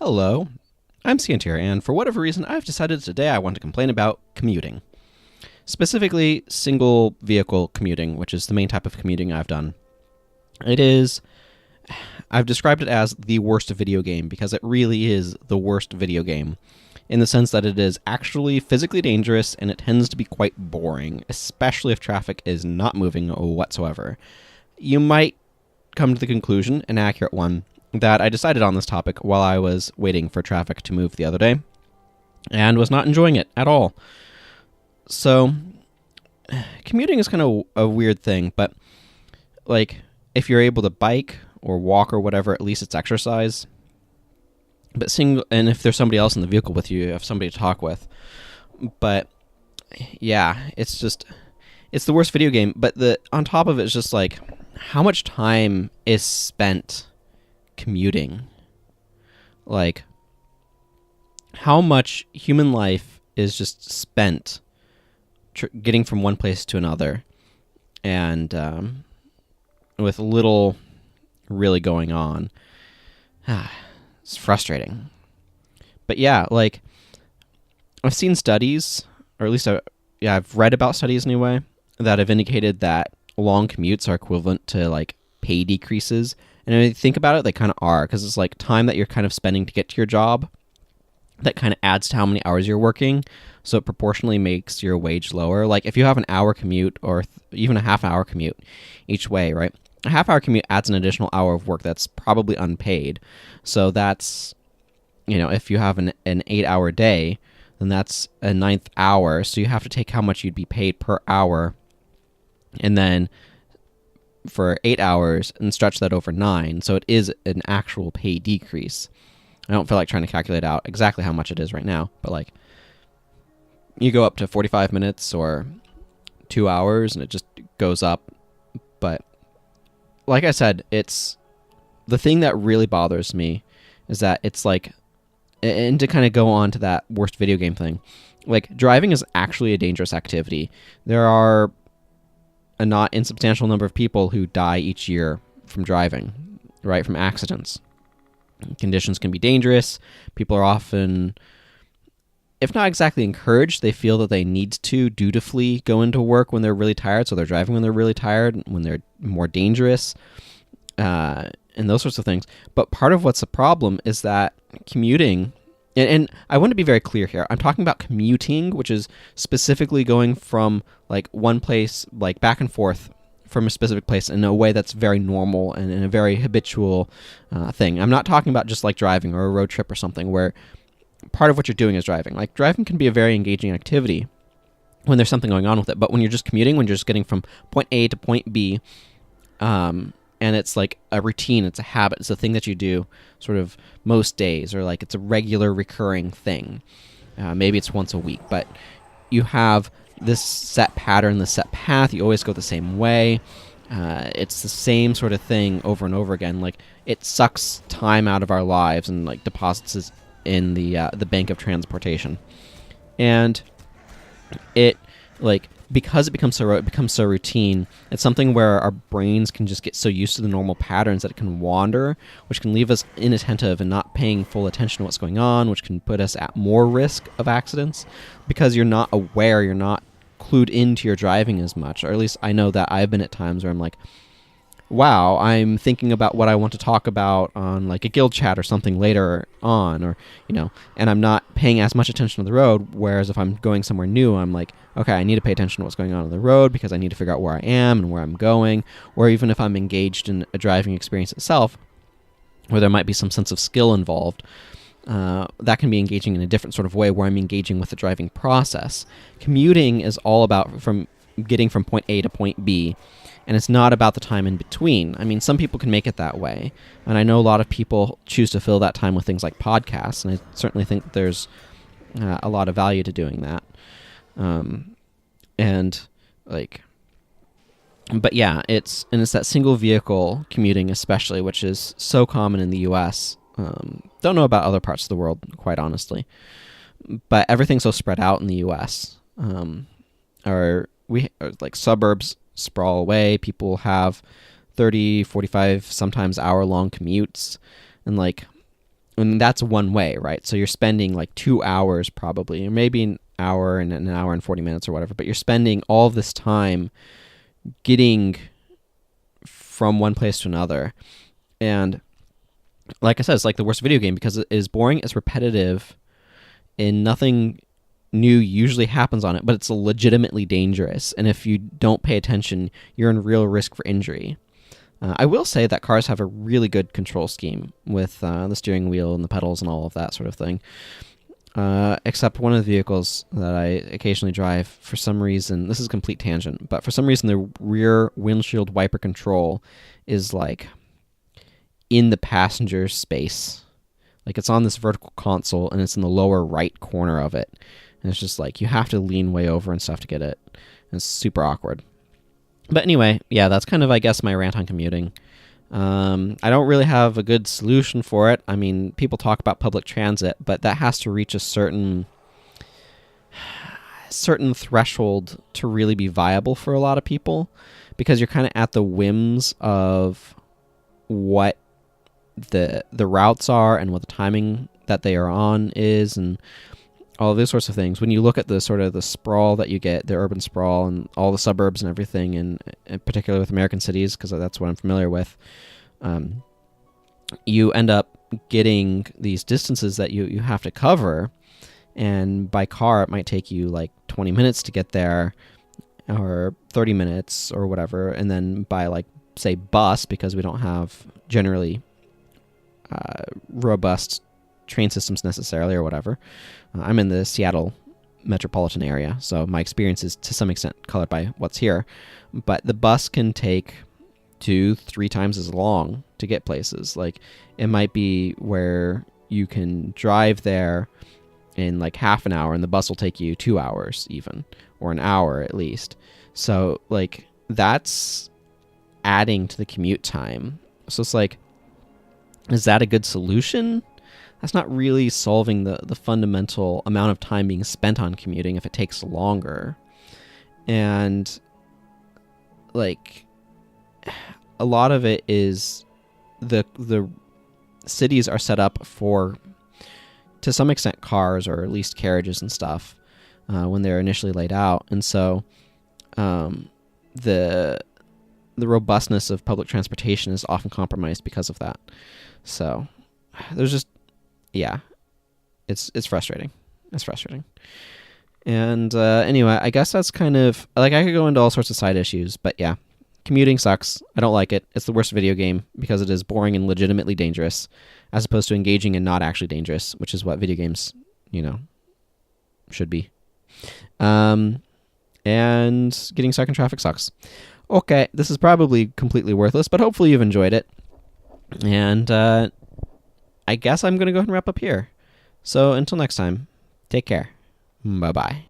Hello, I'm Scantier, and for whatever reason, I've decided today I want to complain about commuting. Specifically, single vehicle commuting, which is the main type of commuting I've done. I've described it as the worst video game because it really is the worst video game, in the sense that it is actually physically dangerous and it tends to be quite boring, especially if traffic is not moving whatsoever. You might come to the conclusion, an accurate one, that I decided on this topic while I was waiting for traffic to move the other day, and was not enjoying it at all. So, commuting is kind of a weird thing, but, if you're able to bike or walk or whatever, at least it's exercise. And if there's somebody else in the vehicle with you have somebody to talk with. But, yeah, it's the worst video game, but on top of it, it's just how much time is spent commuting? How much human life is just spent getting from one place to another, and with little really going on. It's frustrating. But yeah, I've seen studies, or at least I've read about studies anyway, that have indicated that long commutes are equivalent to pay decreases. And when you think about it, they kind of are, because it's time that you're kind of spending to get to your job that kind of adds to how many hours you're working, so it proportionally makes your wage lower. If you have an hour commute or even a half-hour commute each way, right? A half-hour commute adds an additional hour of work that's probably unpaid. So that's, if you have an 8-hour day, then that's a ninth hour. So you have to take how much you'd be paid per hour, and then for 8 hours and stretch that over 9. So it is an actual pay decrease. I don't feel like trying to calculate out exactly how much it is right now, but you go up to 45 minutes or 2 hours and it just goes up. But like I said, it's the thing that really bothers me is that it's and to kind of go on to that worst video game thing, driving is actually a dangerous activity. There are a not insubstantial number of people who die each year from driving, right, from accidents. Conditions can be dangerous. People are often, if not exactly encouraged, they feel that they need to dutifully go into work when they're really tired, so they're driving when they're really tired, when they're more dangerous, and those sorts of things. But part of what's the problem is that commuting, and I want to be very clear here, I'm talking about commuting, which is specifically going from one place, back and forth from a specific place in a way that's very normal and in a very habitual thing. I'm not talking about just driving or a road trip or something where part of what you're doing is driving. Driving can be a very engaging activity when there's something going on with it, but when you're just commuting, when you're just getting from point A to point B, and it's a routine, it's a habit, it's a thing that you do sort of most days, or it's a regular recurring thing. Maybe it's once a week, but you have this set pattern, this set path, you always go the same way. It's the same sort of thing over and over again. It sucks time out of our lives and deposits us in the bank of transportation. And it because it becomes so routine, it's something where our brains can just get so used to the normal patterns that it can wander, which can leave us inattentive and not paying full attention to what's going on, which can put us at more risk of accidents because you're not aware, you're not clued into your driving as much. Or at least I know that I've been at times where I'm wow, I'm thinking about what I want to talk about on a guild chat or something later on, or, and I'm not paying as much attention to the road, whereas if I'm going somewhere new, I'm okay, I need to pay attention to what's going on the road because I need to figure out where I am and where I'm going, or even if I'm engaged in a driving experience itself, where there might be some sense of skill involved, that can be engaging in a different sort of way where I'm engaging with the driving process. Commuting is all about getting from point A to point B, and it's not about the time in between. I mean, some people can make it that way, and I know a lot of people choose to fill that time with things like podcasts, and I certainly think there's a lot of value to doing that. But yeah, it's that single vehicle commuting especially, which is so common in the U.S. Don't know about other parts of the world, quite honestly, but everything's so spread out in the U.S. Suburbs sprawl away. People have 30, 45, sometimes hour-long commutes, and and that's one way, right? So you're spending like 2 hours probably, or maybe an hour and 40 minutes or whatever, but you're spending all of this time getting from one place to another. And like I said, it's like the worst video game because it is boring, it's repetitive, and nothing new usually happens on it, but it's legitimately dangerous. And if you don't pay attention, you're in real risk for injury. I will say that cars have a really good control scheme with the steering wheel and the pedals and all of that sort of thing. Except one of the vehicles that I occasionally drive, for some reason, this is a complete tangent, but for some reason the rear windshield wiper control is like in the passenger space. Like it's on this vertical console and it's in the lower right corner of it. And it's just like you have to lean way over and stuff to get it. And it's super awkward. But anyway, yeah, that's kind of, I guess, my rant on commuting. I don't really have a good solution for it. I mean, people talk about public transit, but that has to reach a certain threshold to really be viable for a lot of people, because you're kind of at the whims of what the routes are and what the timing that they are on is, and all of these sorts of things. When you look at the sort of the sprawl that you get, the urban sprawl and all the suburbs and everything, and particularly with American cities, because that's what I'm familiar with, you end up getting these distances that you have to cover, and by car it might take you like 20 minutes to get there, or 30 minutes or whatever, and then by like, say, bus, because we don't have generally robust train systems necessarily or whatever. I'm in the Seattle metropolitan area, so my experience is to some extent colored by what's here. But the bus can take 2-3 times as long to get places. Like, it might be where you can drive there in like half an hour and the bus will take you 2 hours even, or an hour at least. So like that's adding to the commute time. So it's like, is that a good solution? That's not really solving the fundamental amount of time being spent on commuting if it takes longer. And like a lot of it is the cities are set up for, to some extent, cars, or at least carriages and stuff when they're initially laid out. And so the robustness of public transportation is often compromised because of that. So there's just, yeah, it's frustrating. It's frustrating. And anyway, I guess that's kind of, like, I could go into all sorts of side issues, but yeah, commuting sucks. I don't like it. It's the worst video game because it is boring and legitimately dangerous, as opposed to engaging and not actually dangerous, which is what video games, should be. And getting stuck in traffic sucks. Okay, this is probably completely worthless, but hopefully you've enjoyed it. And I guess I'm going to go ahead and wrap up here. So until next time, take care. Bye-bye.